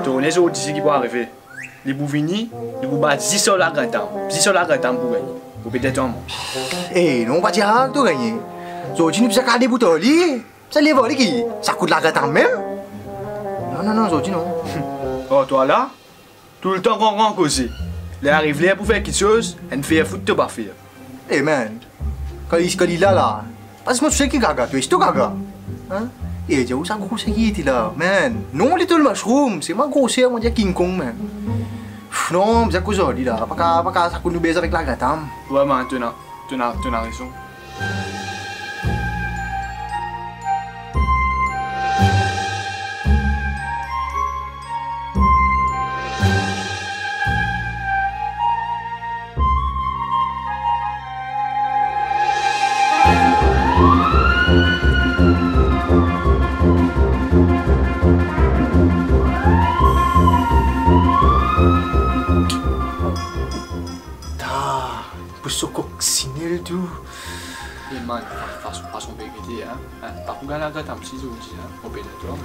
Tourner sur d'ici qui va arriver. Les bouvini, les bouvins 10 sur la grande dame. 10 sur la grande dame pour gagner. Pour peut-être un mot. Eh, non, pas dire tu gagner. Zodi, nous avons des bouteilles. Ça les vole qui? Ça coûte la grande dame même? Non, Zodi, non. Oh, toi là, tout le temps qu'on rentre aussi. Les arrive là pour faire quelque chose, elle fait foutre de pas faire. Eh, man. Quand il est là, parce que moi, tu sais qui gaga, tu es tout gaga. Hein? Eh, jauh ça gros c'est qui était là, man. Non, Little Mushroom, c'est ma grossière, moi, dire King Kong, man. Non, mais c'est quoi ça, là? Pas ça qu'on nous baise avec la grande dame. Ouais, man, tu as raison. Pour coccinelle tout. Et man, façon vérité, hein. Pas pour gagner la grande dame, si je vous dis, hein. Au pays de toi,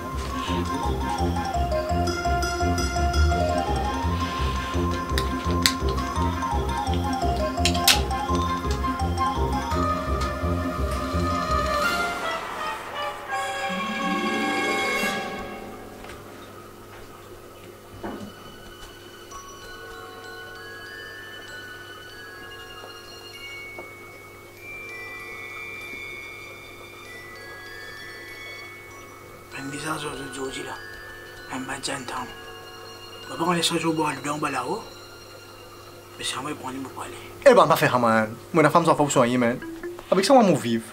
Bizarre de Georgie là. Un matin temps. On va laisser jouer boire le don là-haut. Mais c'est moi pour aller me parler. Eh ben, pas faire, man. Moi, la femme s'en fout soigner, man. Avec ça, on va vivre.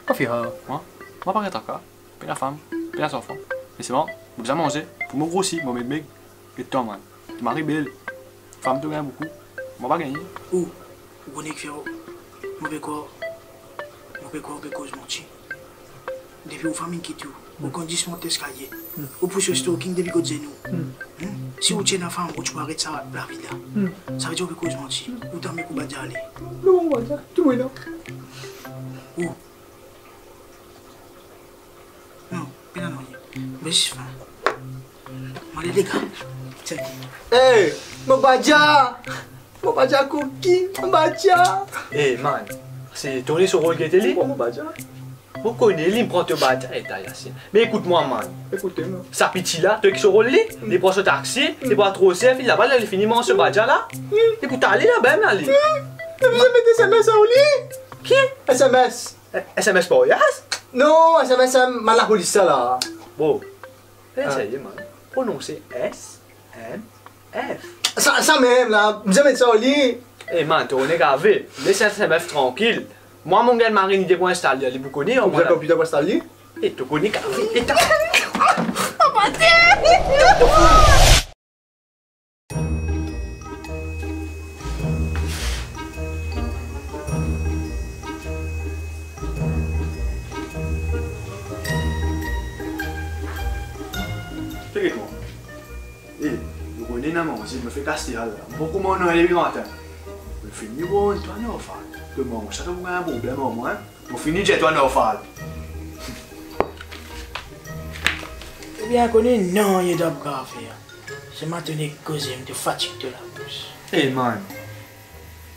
Pas faire. Moi, pas être encore. Puis la femme, puis les enfants. Mais c'est bon, vous besoin manger. Pour me grossir, mon bébé. Et toi, man. Tu m'arrives belle. Femme te gagne beaucoup. Moi, pas gagner. Où? Vous connaissez que moi, je quoi? Moi, je quoi? Je monte. Depuis vos familles qui tout. Vous conditionez mon escalier. Vous poussez le stalking depuis que vous nous. Si vous tenez la femme, vous pouvez arrêter ça la vie là. Ça veut dire que vous mentez. Vous t'en mettez pour aller. Non, on va dire. Tout est là. Où? Non, bien non. Mais c'est fin. Allez les gars. Eh, mon badja. Mon badja cookie. Mon badja. Eh man, c'est tourné sur rôle qui était libre. Mon badja. Vous connaissez, il me prend te battre. Mais écoute-moi, man. Écoutez-moi. Ça petit là, toi qui sur rôle, les prend ce taxi, les prend trop safe, là-bas, il finit mon ce badja là. Écoute, allez là-bas, mais allez. Vous avez des SMS au lit? Qui? SMS. SMS pour Yas? Non, SMS, mal la police là. Bon. Essayez, man. Prononcez S, M, F. Ça même là, vous avez ça au lit. Eh man, toi, on est gravé. Laisse SMS tranquille. Moi, mon gars, Marine, il est pour installer. Il vous connaissez, Vous avez un computer pour installer? Et tu connais gravé. Et t'as. Regarde-moi. Eh, vous connaissez non, si je me fais casser là. Beaucoup moins non, elle est grande. Je finis bon, toi non, enfin. Comment, ça te vous un problème au moins. Vous finissez, j'ai toi non, enfin. Eh bien, connu, non, il y a d'autres cas à faire. C'est maintenant que je me fatigue de la bouche. Eh man,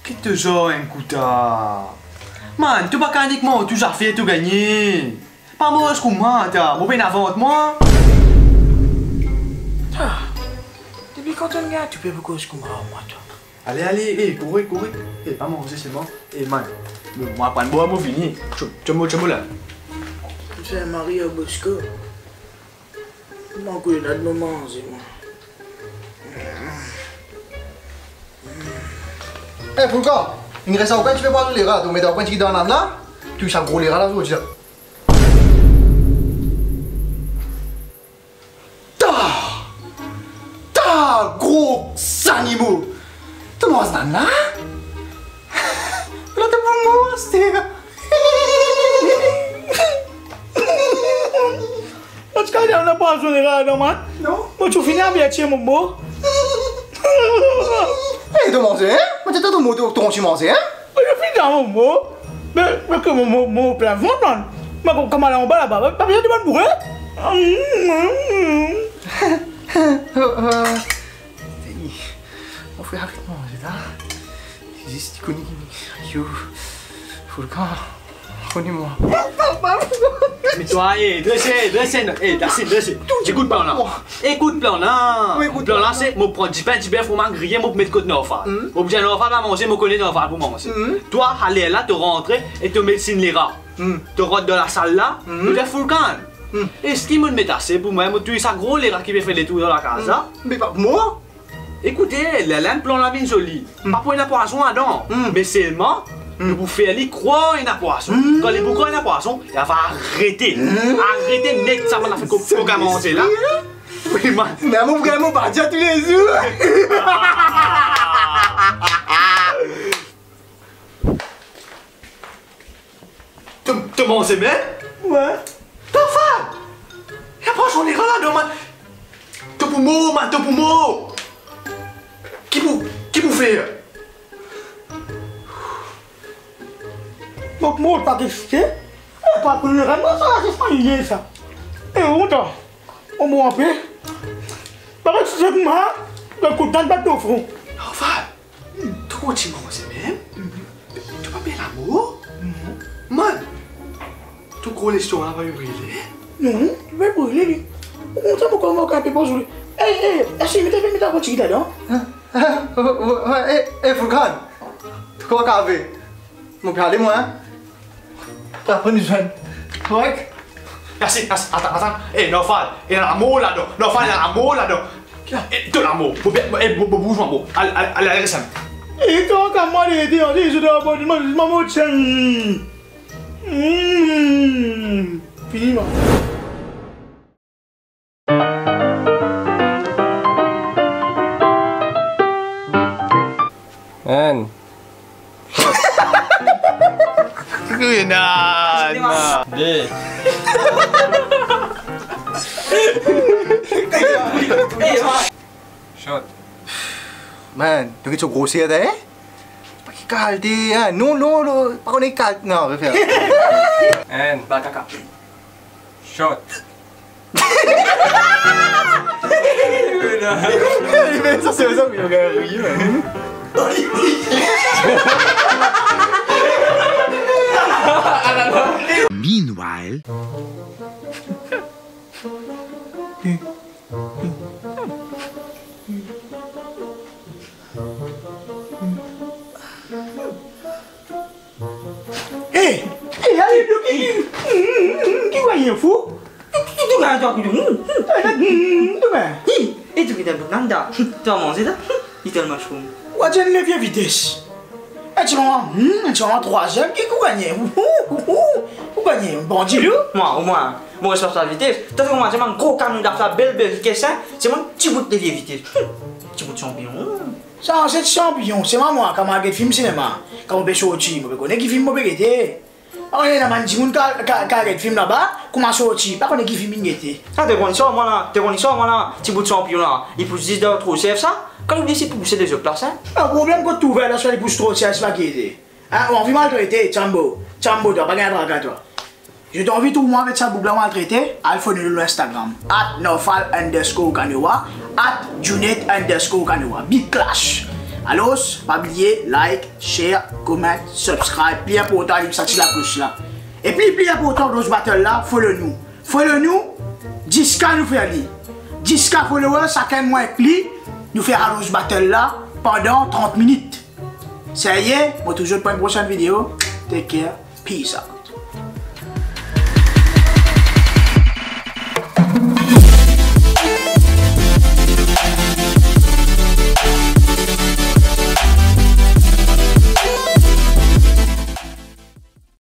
qui te joue un couteau? Man, tu vas pas dire que moi, tu as fait tout gagner. Pas moi, je comprends, t'as. Moi, bien avant moi. Depuis quand on regarde, tu peux beaucoup se comprendre, moi, toi. Allez, eh, courez. Eh, pas manger, c'est bon. Eh man, moi, pas de bois, moi, fini. Tu me là. Tu fais un mari au Bosco. Moi, il a de manger, moi. Eh, pourquoi? Il reste au coin, tu fais pas les rats. Tu mets au coin, tu dans l'âme là. Tu sais gros les rats là, je veux dire. Gros animaux! Tu manges là? Là, t'es pour moi, c'est. Tu connais, on n'a pas besoin de rats, non, man? Non? Moi, tu finis à bien tirer mon beau. Eh, tu manges, hein? Mais tu as tout le monde, tu manges, hein? Je finis dans mon beau. Mais que mon plein vent, man. Mais comment aller en bas là-bas? Pas besoin de bonne bourrée. Mon frère, arrête-moi, c'est là. Existe, tu connais. Yo, Volcan, connais-moi. Mais toi, dressez, écoute plan là. Écoute plan là. Plan là, c'est, moi prends 10 pains, 10 bœufs, faut m'en griller, moi mettre côté Norfa. Moi bien Norfa va manger, moi connais Norfa pour manger. Toi, aller là, te rentrer et te médecine les rats. Te rentres dans la salle là, tu fais full can. Et ce qui me met assez pour moi, tu es ça gros les rats qui veulent faire les tours dans la casa. Mais pas moi. Écoutez, la plan là bien jolie. Pas pour une poisson dedans, mais seulement vous faire les croix et la poisson. Quand les boucans et la poisson, il va arrêter. Arrêter net, ça va faire qu'on va manger là. Oui, man. Mais mon frère, mon parti à tous les jours. Te manger même? Ouais. T'as faim? Y'a pas j'en ai rien là-dedans, man. Te pour moi, man, te pour moi. Qui vous fait? Donc moi, pas qu'expliquer. Pas que le reste, ça, c'est familier ça. Et on t'en. On m'a appelé. Parce que c'est moi, le coup de bateau au front. Enfin, toi, tu manges même? Tu vas bien l'amour? Man, tu crois l'histoire là va brûler? Non, tu vas brûler lui. On t'a beaucoup encore un peu pour jouer. Hé, est-ce que tu mets ta voiture là-dedans? Volcan, tu crois qu'à faire? Mon frère, allez-moi, hein? T'as pris une jeune. Ouais. Merci, attends. Eh, Norfal, il y a l'amour là-dedans. Norfal, il y a l'amour là-dedans. De l'amour. Bouge-moi, bon. Allez, reste. Et toi, quand moi, j'ai dit, on dit, je dois avoir du mal, je m'en moque. Fini, moi. Man. Deh. Shot. Man, tu es grossier là, hein? Pas qu'il calde, hein? Non, pas qu'on est calde, non, refaire. And Bakaka. shot. Ça, c'est ça, mais il y a rien. Meanwhile, Hé, allez, qui voyait fou? Tu vas toi, Et tu as Nanda, tu as mangé là? Little mushroom. ouais, tu as une levier vitesse. Et tu vas en troisième, qui gagne? Vous gagnez, bon, dis-le. Moi, au moins, mon responsabilité, tu as fait moi, c'est un gros canon d'affaires belle vitesse, c'est mon petit bout de levier vitesse. Petit bout de champion. Ça, c'est champion, c'est moi, quand je film cinéma. Quand on peut sortir, je connais qui film, je peux guetter. On est dans un petit monde qui a film là-bas, comment sortir, pas qu'on est qui film guetter. Ah, t'es bon, moi là, petit bout de champion là, il pousse 10 d'heures trop chef ça, quand il décide de pousser des autres places, hein. Le problème que tu ouvres là, c'est les pouces trop chef, c'est pas guetter. On vit maltraiter, Chambo, toi, pas gagner à toi. Je t'invite tout le monde avec sa boucle maltraité, à follow le Instagram, @nofal_kanoa, @junet_kanoa, Big Clash. Alors, pas oublier, like, share, comment, subscribe, plus important, il s'active la cloche là. Et puis, plus important dans ce battle là, follow-nous. Follow-nous, 10K nous fait aller. 10K followers, chacun moins clic, nous faire ce battle là pendant 30 minutes. Ça y est, moi toujours pour une prochaine vidéo. Take care, peace out.